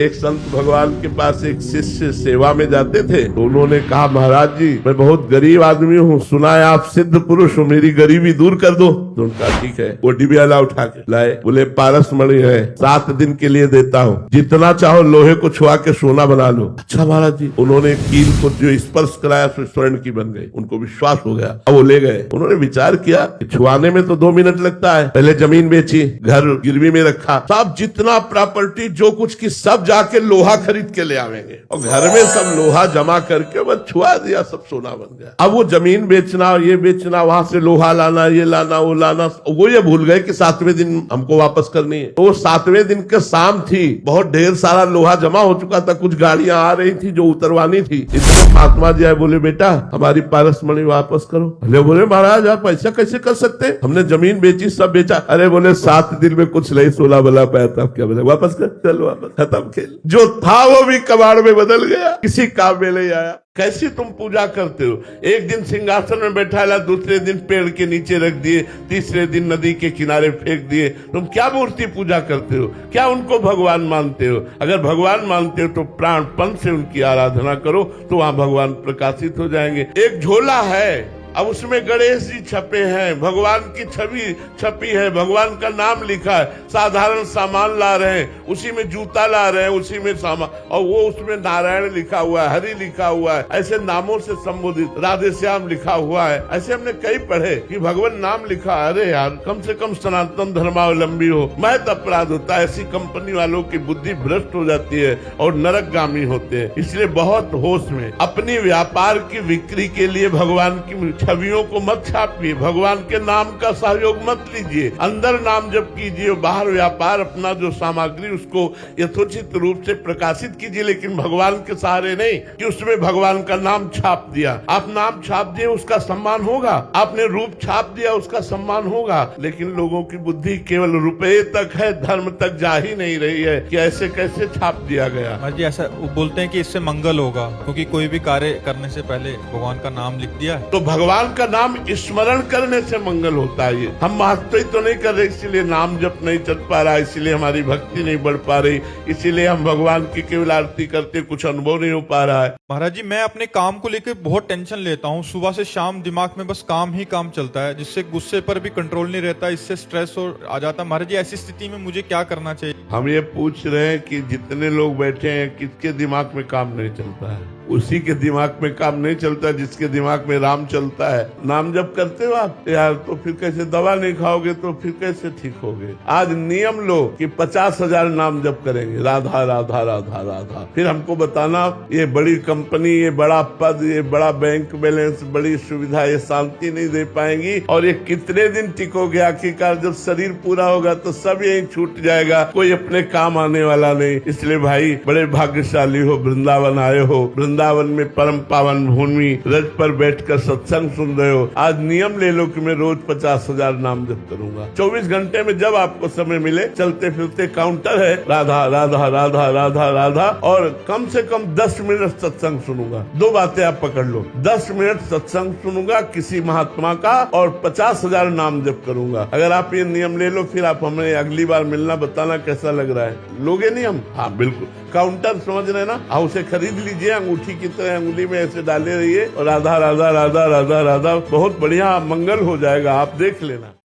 एक संत भगवान के पास एक शिष्य सेवा में जाते थे, तो उन्होंने कहा, महाराज जी मैं बहुत गरीब आदमी हूँ, सुना है आप सिद्ध पुरुष हो, मेरी गरीबी दूर कर दो। तो उनका ठीक है। वो डिबियाला उठा के लाए, बोले पारस मणि है, 7 दिन के लिए देता हूँ, जितना चाहो लोहे को छुआ के सोना बना लो। अच्छा महाराज जी। उन्होंने कील को जो स्पर्श कराया तो स्वर्ण की बन गई। उनको विश्वास हो गया। अब वो ले गए। उन्होंने विचार किया कि छुआने में तो 2 मिनट लगता है। पहले जमीन बेची, घर गिरवी में रखा, सब जितना प्रॉपर्टी जो कुछ की सब जाके लोहा खरीद के ले आवेंगे और घर में सब लोहा जमा करके बस छुआ दिया, सब सोना बन गया। अब वो जमीन बेचना, ये बेचना, वहां से लोहा लाना, ये लाना, वो लाना, वो ये भूल गए कि 7वें दिन हमको वापस करनी है। तो 7वें दिन के शाम थी, बहुत ढेर सारा लोहा जमा हो चुका था, कुछ गाड़ियां आ रही थी जो उतरवानी थी। इसमें महात्मा जी आए, बोले बेटा हमारी पारस मणि वापस करो। बोले महाराज आप ऐसा कैसे कर सकते, हमने जमीन बेची, सब बेचा। अरे बोले 7 दिन में कुछ नहीं, 16 बला पाया था, क्या बोले वापस कर, चलो वापस, खत्म खेल। जो था वो भी कबाड़ में बदल गया, किसी काम में नहीं आया। कैसी तुम पूजा करते हो, एक दिन सिंहासन में बैठाला, दूसरे दिन पेड़ के नीचे रख दिए, तीसरे दिन नदी के किनारे फेंक दिए। तुम क्या मूर्ति पूजा करते हो, क्या उनको भगवान मानते हो? अगर भगवान मानते हो तो प्राणपन से उनकी आराधना करो, तो वहां भगवान प्रकाशित हो जाएंगे। एक झोला है, अब उसमें गणेश जी छपे हैं, भगवान की छवि छपी है, भगवान का नाम लिखा है, साधारण सामान ला रहे हैं, उसी में जूता ला रहे हैं, उसी में सामान, और वो उसमें नारायण लिखा हुआ है, हरि लिखा हुआ है, ऐसे नामों से संबोधित, राधे श्याम लिखा हुआ है। ऐसे हमने कई पढ़े कि भगवान नाम लिखा। अरे यार कम से कम सनातन धर्मावलंबी हो, महत अपराध होता है। ऐसी कंपनी वालों की बुद्धि भ्रष्ट हो जाती है और नरकगामी होते हैं। इसलिए बहुत होश में अपनी व्यापार की बिक्री के लिए भगवान की छवियों को मत छापिए, भगवान के नाम का सहयोग मत लीजिए। अंदर नाम जप कीजिए, बाहर व्यापार अपना जो सामग्री उसको यथोचित रूप से प्रकाशित कीजिए, लेकिन भगवान के सहारे नहीं कि उसमें भगवान का नाम छाप दिया। आप नाम छाप दिए उसका सम्मान होगा, आपने रूप छाप दिया उसका सम्मान होगा, लेकिन लोगों की बुद्धि केवल रुपये तक है, धर्म तक जा ही नहीं रही है कि ऐसे कैसे छाप दिया गया। जी ऐसा बोलते हैं कि इससे मंगल होगा, क्योंकि कोई भी कार्य करने से पहले भगवान का नाम लिख दिया है, तो भगवान का नाम स्मरण करने से मंगल होता है। ये हम महत्व तो नहीं कर रहे, इसीलिए नाम जप नहीं चल पा रहा, इसीलिए हमारी भक्ति नहीं बढ़ पा रही, इसीलिए हम भगवान की केवल आरती करते कुछ अनुभव नहीं हो पा रहा है। महाराज जी मैं अपने काम को लेकर बहुत टेंशन लेता हूँ, सुबह से शाम दिमाग में बस काम ही काम चलता है, जिससे गुस्से पर भी कंट्रोल नहीं रहता, इससे स्ट्रेस और आ जाता है। महाराज जी ऐसी स्थिति में मुझे क्या करना चाहिए? हम ये पूछ रहे हैं कि जितने लोग बैठे हैं किसके दिमाग में काम नहीं चलता है? उसी के दिमाग में काम नहीं चलता जिसके दिमाग में राम चलता है। नाम जब करते हो आप यार, तो फिर कैसे दवा नहीं खाओगे तो फिर कैसे ठीक होगे? आज नियम लो कि 50,000 नाम जब करेंगे, राधा राधा राधा राधा। फिर हमको बताना ये बड़ी कंपनी, ये बड़ा पद, ये बड़ा बैंक बैलेंस, बड़ी सुविधा, ये शांति नहीं दे पाएंगी। और ये कितने दिन टिकोगे? आखिरकार जब शरीर पूरा होगा तो सब यही छूट जाएगा, कोई अपने काम आने वाला नहीं। इसलिए भाई बड़े भाग्यशाली हो, वृंदावन आए हो, वृंदावन में परम पावन भूमि रज पर बैठकर सत्संग सुन रहे हो। आज नियम ले लो कि मैं रोज 50,000 नाम जप करूंगा। 24 घंटे में जब आपको समय मिले, चलते फिरते काउंटर है, राधा राधा राधा राधा राधा, और कम से कम 10 मिनट सत्संग सुनूंगा। 2 बातें आप पकड़ लो, 10 मिनट सत्संग सुनूंगा किसी महात्मा का और 50,000 नाम जप करूंगा। अगर आप ये नियम ले लो, फिर आप हमें अगली बार मिलना, बताना कैसा लग रहा है। लोगे नियम? हाँ बिल्कुल। काउंटर समझ रहे ना, आप उसे खरीद लीजिए, अंगूठी की तरह अंगुली में ऐसे डाले रहिए और राधा राधा राधा राधा राधा, बहुत बढ़िया मंगल हो जाएगा, आप देख लेना।